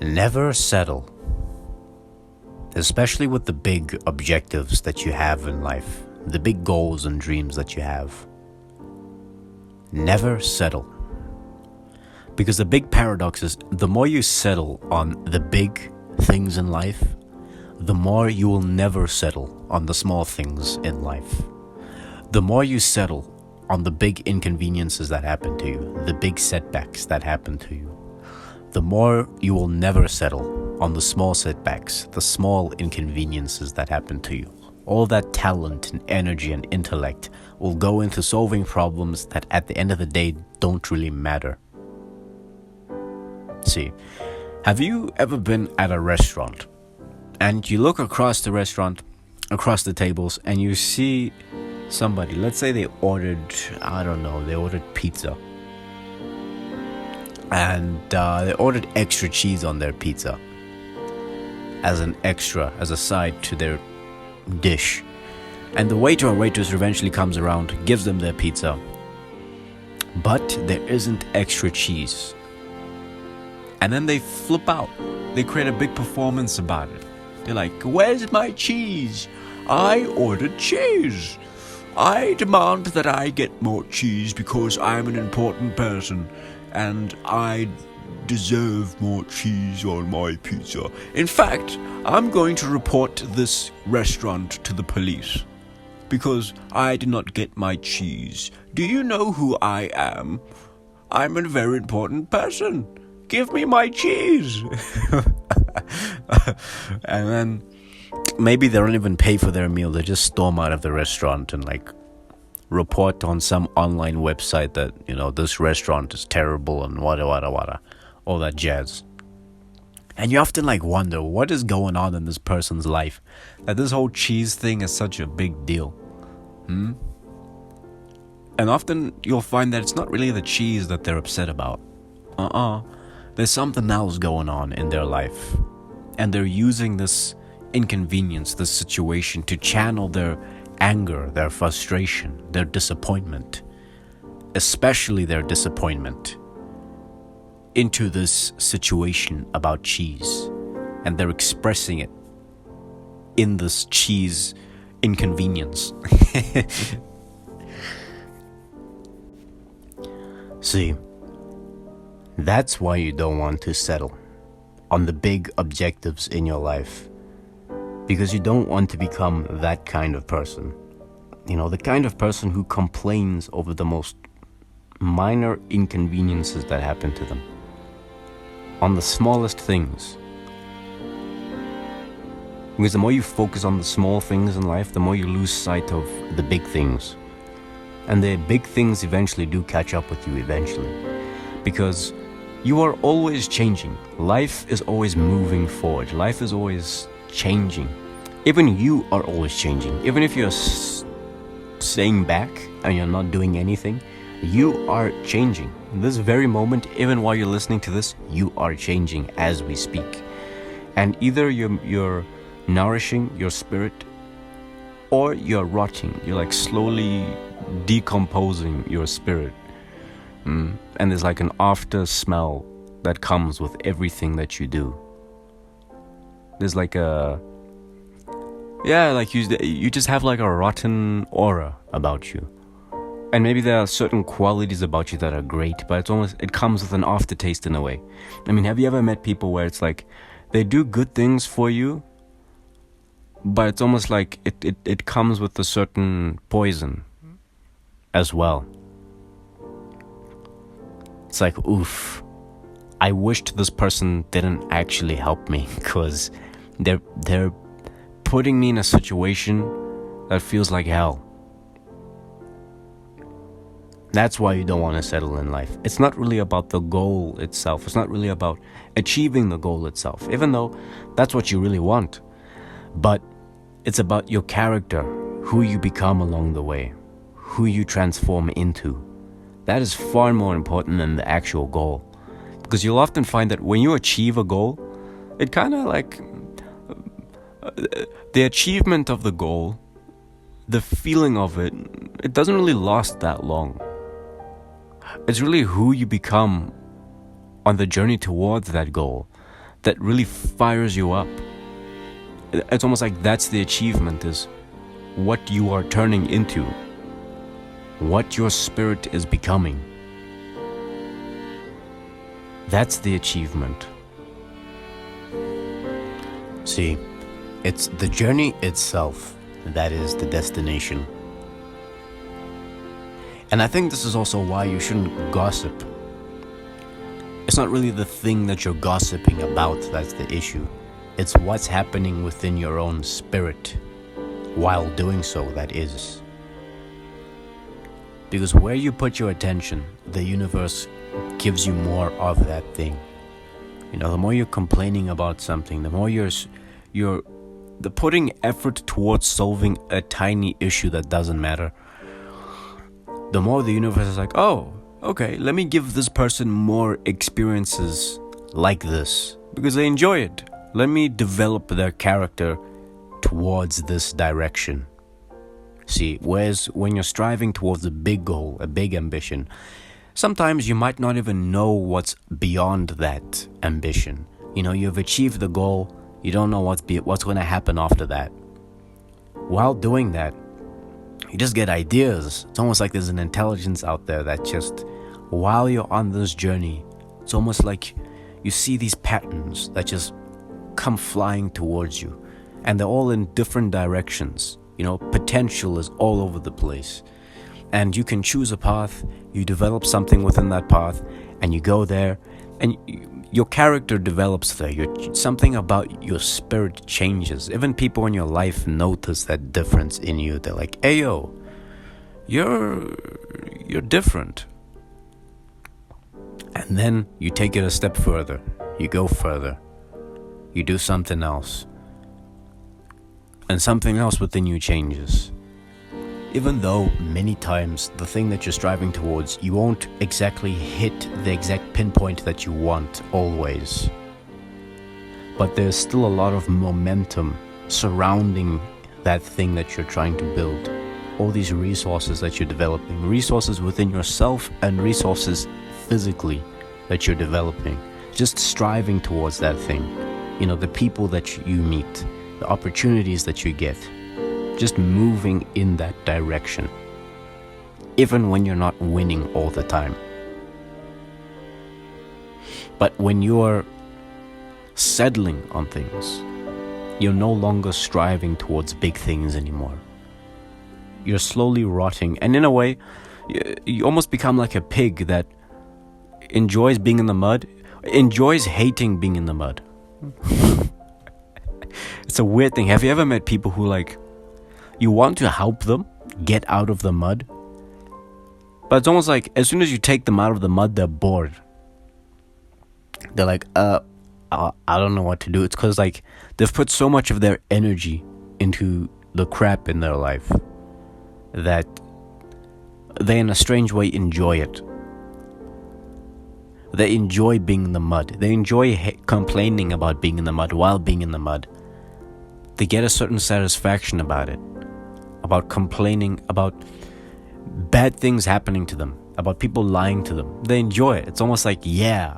Never settle, especially with the big objectives that you have in life, the big goals and dreams that you have. Never settle. Because the big paradox is the more you settle on the big things in life, the more you will never settle on the small things in life. The more you settle on the big inconveniences that happen to you, the big setbacks that happen to you, the more you will never settle on the small setbacks, the small inconveniences that happen to you. All that talent and energy and intellect will go into solving problems that at the end of the day don't really matter. See, have you ever been at a restaurant and you look across the restaurant, across the tables, and you see somebody, let's say they ordered pizza. And they ordered extra cheese on their pizza as a side to their dish. And the waiter or waitress eventually comes around, gives them their pizza, but there isn't extra cheese. And then they flip out. They create a big performance about it. They're like, "Where's my cheese? I ordered cheese. I demand that I get more cheese because I'm an important person and I deserve more cheese on my pizza. In fact, I'm going to report this restaurant to the police because I did not get my cheese. Do you know who I am? I'm a very important person. Give me my cheese." And then maybe they don't even pay for their meal. They just storm out of the restaurant and report on some online website that, this restaurant is terrible and wada, all that jazz. And you often wonder what is going on in this person's life, that this whole cheese thing is such a big deal. And often you'll find that it's not really the cheese that they're upset about. There's something else going on in their life. And they're using this inconvenience, this situation, to channel their anger, their frustration, their disappointment, especially their disappointment, into this situation about cheese. And they're expressing it in this cheese inconvenience. See, that's why you don't want to settle on the big objectives in your life. Because you don't want to become that kind of person. The kind of person who complains over the most minor inconveniences that happen to them. On the smallest things. Because the more you focus on the small things in life, the more you lose sight of the big things. And the big things eventually do catch up with you eventually. Because you are always changing. Life is always moving forward. Life is always changing. Even you are always changing. Even if you're staying back and you're not doing anything, you are changing. In this very moment, even while you're listening to this, you are changing as we speak. And either you're nourishing your spirit or you're rotting. You're slowly decomposing your spirit. And there's an after smell that comes with everything that you do. There's you just have a rotten aura about you. And maybe there are certain qualities about you that are great, but it comes with an aftertaste in a way. Have you ever met people where it's they do good things for you, but it's almost it comes with a certain poison as well. It's oof, I wished this person didn't actually help me because they're putting me in a situation that feels like hell. That's why you don't want to settle in life. It's not really about the goal itself. It's not really about achieving the goal itself, even though that's what you really want. But it's about your character, who you become along the way, who you transform into. That is far more important than the actual goal. Because you'll often find that when you achieve a goal, it kind of the achievement of the goal, the feeling of it doesn't really last that long. It's really who you become on the journey towards that goal that really fires you up. It's almost like that's the achievement, is what you are turning into, what your spirit is becoming. That's the achievement. See, it's the journey itself that is the destination. And I think this is also why you shouldn't gossip. It's not really the thing that you're gossiping about that's the issue. It's what's happening within your own spirit while doing so that is. Because where you put your attention, the universe gives you more of that thing. You know, the more you're complaining about something, the more you're putting effort towards solving a tiny issue that doesn't matter, the more the universe is like, oh, okay, let me give this person more experiences like this because they enjoy it. Let me develop their character towards this direction. See, whereas when you're striving towards a big goal, a big ambition, sometimes you might not even know what's beyond that ambition. You know, you've achieved the goal, you don't know what's going to happen after that. While doing that, you just get ideas. It's almost like there's an intelligence out there that just, while you're on this journey, it's almost like you see these patterns that just come flying towards you. And they're all in different directions. You know, potential is all over the place. And you can choose a path, you develop something within that path, and you go there, and your character develops there. Something about your spirit changes. Even people in your life notice that difference in you. They're like, hey yo, you're different. And then you take it a step further. You go further. You do something else. And something else within you changes. Even though many times the thing that you're striving towards, you won't exactly hit the exact pinpoint that you want always. But there's still a lot of momentum surrounding that thing that you're trying to build. All these resources that you're developing, resources within yourself and resources physically that you're developing. Just striving towards that thing. You know, the people that you meet, the opportunities that you get. Just moving in that direction, even when you're not winning all the time. But when you're settling on things, you're no longer striving towards big things anymore. You're slowly rotting, and in a way, you almost become like a pig that enjoys being in the mud, enjoys hating being in the mud. It's a weird thing. Have you ever met people who you want to help them get out of the mud, but it's almost like as soon as you take them out of the mud, they're bored. They're like, I don't know what to do. It's because they've put so much of their energy into the crap in their life that they in a strange way enjoy it. They enjoy being in the mud. They enjoy complaining about being in the mud while being in the mud. They get a certain satisfaction about it. About complaining about bad things happening to them, about people lying to them. They enjoy it. It's almost like, yeah,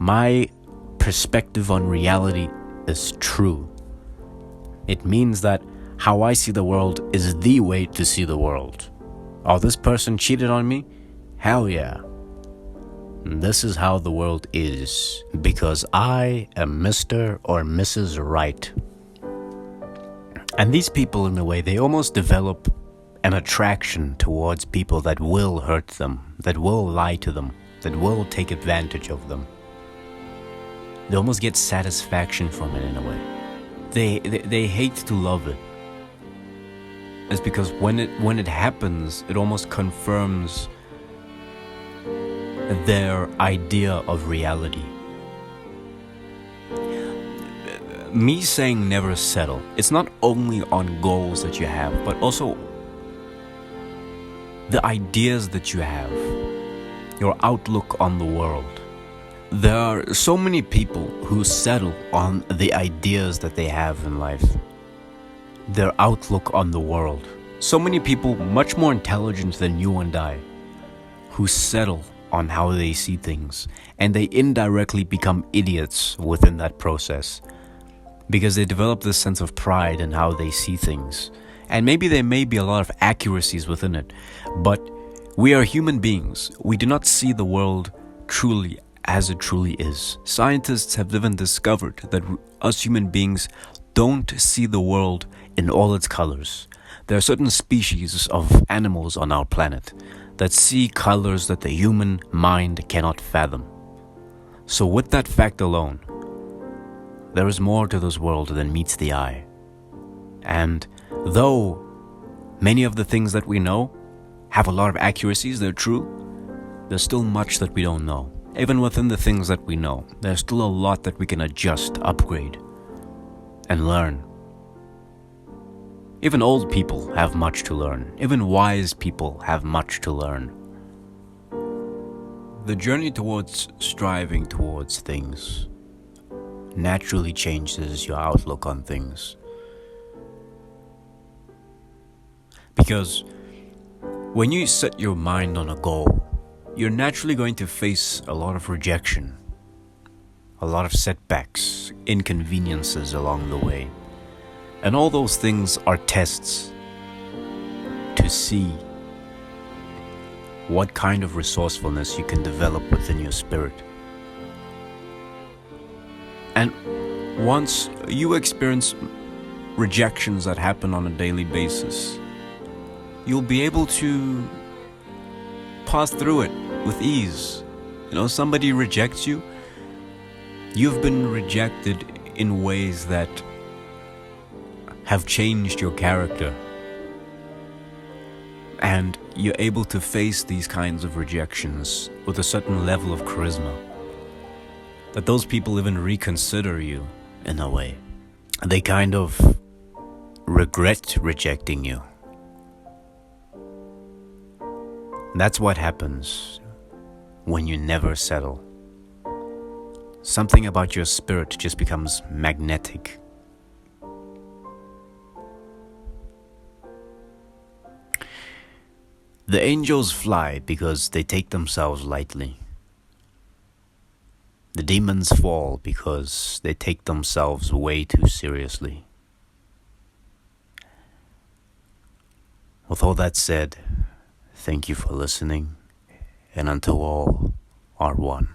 my perspective on reality is true. It means that how I see the world is the way to see the world. Oh, this person cheated on me? Hell yeah. This is how the world is, because I am Mr. or Mrs. Right. And these people, in a way, they almost develop an attraction towards people that will hurt them, that will lie to them, that will take advantage of them. They almost get satisfaction from it in a way. They hate to love it. It's because when it happens, it almost confirms their idea of reality. Me saying never settle, it's not only on goals that you have, but also the ideas that you have, your outlook on the world. There are so many people who settle on the ideas that they have in life, their outlook on the world. So many people much more intelligent than you and I who settle on how they see things, and they indirectly become idiots within that process because they develop this sense of pride in how they see things. And maybe there may be a lot of accuracies within it, but we are human beings. We do not see the world truly as it truly is. Scientists have even discovered that us human beings don't see the world in all its colors. There are certain species of animals on our planet that see colors that the human mind cannot fathom. So with that fact alone, there is more to this world than meets the eye. And though many of the things that we know have a lot of accuracies, they're true, there's still much that we don't know. Even within the things that we know, there's still a lot that we can adjust, upgrade, and learn. Even old people have much to learn. Even wise people have much to learn. The journey towards striving towards things naturally changes your outlook on things. Because when you set your mind on a goal, you're naturally going to face a lot of rejection, a lot of setbacks, inconveniences along the way. And all those things are tests to see what kind of resourcefulness you can develop within your spirit. And once you experience rejections that happen on a daily basis, you'll be able to pass through it with ease. Somebody rejects you, you've been rejected in ways that have changed your character. And you're able to face these kinds of rejections with a certain level of charisma, that those people even reconsider you in a way. They kind of regret rejecting you. That's what happens when you never settle. Something about your spirit just becomes magnetic. The angels fly because they take themselves lightly. The demons fall because they take themselves way too seriously. With all that said, thank you for listening, and until all are one.